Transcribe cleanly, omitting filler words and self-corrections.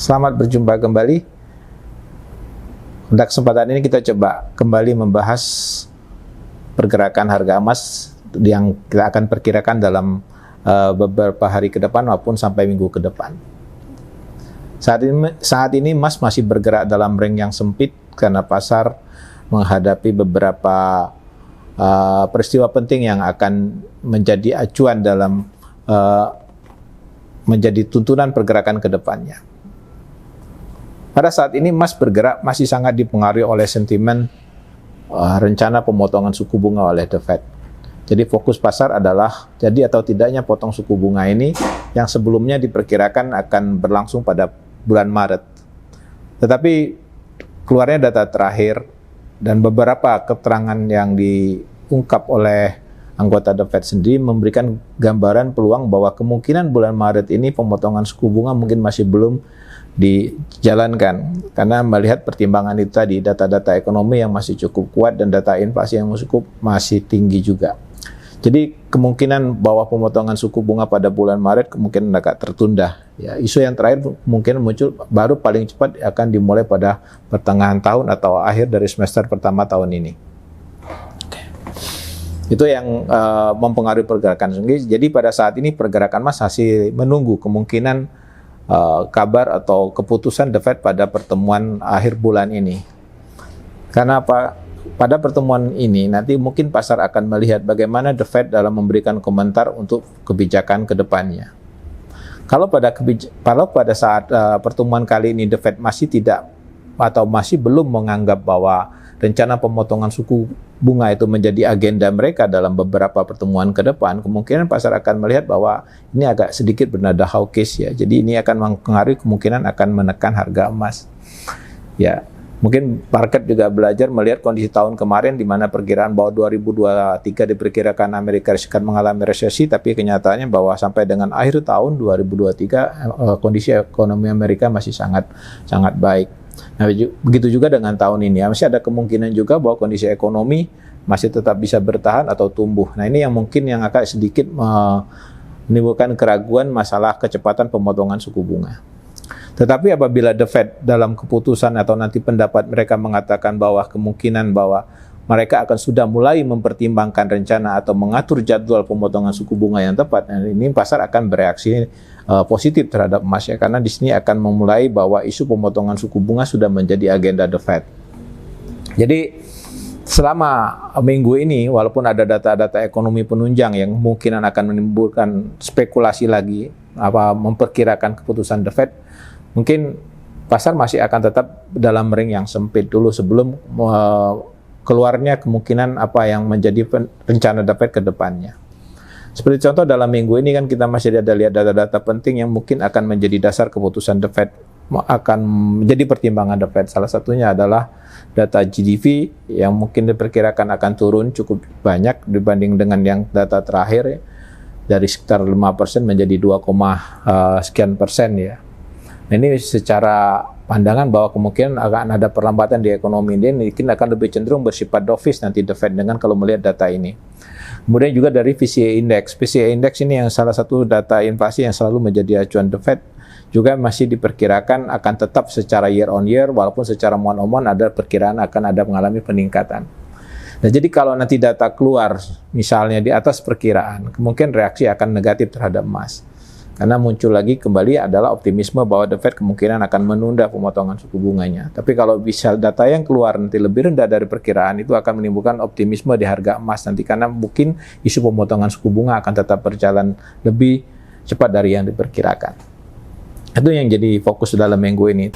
Selamat berjumpa kembali. Pada kesempatan ini kita coba kembali membahas pergerakan harga emas yang kita akan perkirakan dalam beberapa hari ke depan maupun sampai minggu ke depan. Saat ini emas masih bergerak dalam range yang sempit karena pasar menghadapi beberapa peristiwa penting yang akan menjadi acuan dalam menjadi tuntunan pergerakan ke depannya. Pada saat ini emas bergerak masih sangat dipengaruhi oleh sentimen rencana pemotongan suku bunga oleh The Fed. Jadi fokus pasar adalah jadi atau tidaknya potong suku bunga ini yang sebelumnya diperkirakan akan berlangsung pada bulan Maret. Tetapi keluarnya data terakhir dan beberapa keterangan yang diungkap oleh anggota The Fed sendiri memberikan gambaran peluang bahwa kemungkinan bulan Maret ini pemotongan suku bunga mungkin masih belum dijalankan karena melihat pertimbangan itu tadi, data-data ekonomi yang masih cukup kuat dan data inflasi yang masih tinggi juga. Jadi kemungkinan bahwa pemotongan suku bunga pada bulan Maret kemungkinan agak tertunda. Ya, isu yang terakhir mungkin muncul baru paling cepat akan dimulai pada pertengahan tahun atau akhir dari semester pertama tahun ini. Itu yang mempengaruhi pergerakan. Jadi pada saat ini pergerakan emas masih menunggu kemungkinan kabar atau keputusan The Fed pada pertemuan akhir bulan ini. Karena apa? Pada pertemuan ini nanti mungkin pasar akan melihat bagaimana The Fed dalam memberikan komentar untuk kebijakan ke depannya. Kalau pada saat pertemuan kali ini The Fed masih tidak atau masih belum menganggap bahwa rencana pemotongan suku bunga itu menjadi agenda mereka dalam beberapa pertemuan ke depan, kemungkinan pasar akan melihat bahwa ini agak sedikit bernada hawkish ya. Jadi ini akan mempengaruhi kemungkinan akan menekan harga emas. Ya, mungkin market juga belajar melihat kondisi tahun kemarin di mana perkiraan bahwa 2023 diperkirakan Amerika Serikat mengalami resesi, tapi kenyataannya bahwa sampai dengan akhir tahun 2023 kondisi ekonomi Amerika masih sangat baik. Nah, begitu juga dengan tahun ini, masih ada kemungkinan juga bahwa kondisi ekonomi masih tetap bisa bertahan atau tumbuh. Nah, ini yang mungkin yang akan sedikit menimbulkan keraguan masalah kecepatan pemotongan suku bunga. Tetapi apabila The Fed dalam keputusan atau nanti pendapat mereka mengatakan bahwa kemungkinan bahwa mereka akan sudah mulai mempertimbangkan rencana atau mengatur jadwal pemotongan suku bunga yang tepat, nah ini pasar akan bereaksi positif terhadap emas ya, karena di sini akan memulai bahwa isu pemotongan suku bunga sudah menjadi agenda The Fed. Jadi selama minggu ini walaupun ada data-data ekonomi penunjang yang kemungkinan akan menimbulkan spekulasi lagi memperkirakan keputusan The Fed, mungkin pasar masih akan tetap dalam ring yang sempit dulu sebelum keluarnya kemungkinan apa yang menjadi rencana The Fed ke depannya. Seperti contoh dalam minggu ini kan kita masih ada lihat data-data penting yang mungkin akan menjadi dasar keputusan The Fed, akan menjadi pertimbangan The Fed. Salah satunya adalah data GDP yang mungkin diperkirakan akan turun cukup banyak dibanding dengan yang data terakhir ya, dari sekitar 5% menjadi 2, sekian persen ya. Nah, ini secara pandangan bahwa kemungkinan akan ada perlambatan di ekonomi ini mungkin akan lebih cenderung bersifat dovish nanti The Fed dengan kalau melihat data ini. Kemudian juga dari PCE Index. PCE Index ini yang salah satu data inflasi yang selalu menjadi acuan The Fed juga masih diperkirakan akan tetap secara year on year walaupun secara month on month ada perkiraan akan ada mengalami peningkatan. Nah, jadi kalau nanti data keluar misalnya di atas perkiraan, kemungkinan reaksi akan negatif terhadap emas. Karena muncul lagi kembali adalah optimisme bahwa The Fed kemungkinan akan menunda pemotongan suku bunganya. Tapi kalau bisa data yang keluar nanti lebih rendah dari perkiraan, itu akan menimbulkan optimisme di harga emas nanti. Karena mungkin isu pemotongan suku bunga akan tetap berjalan lebih cepat dari yang diperkirakan. Itu yang jadi fokus dalam minggu ini.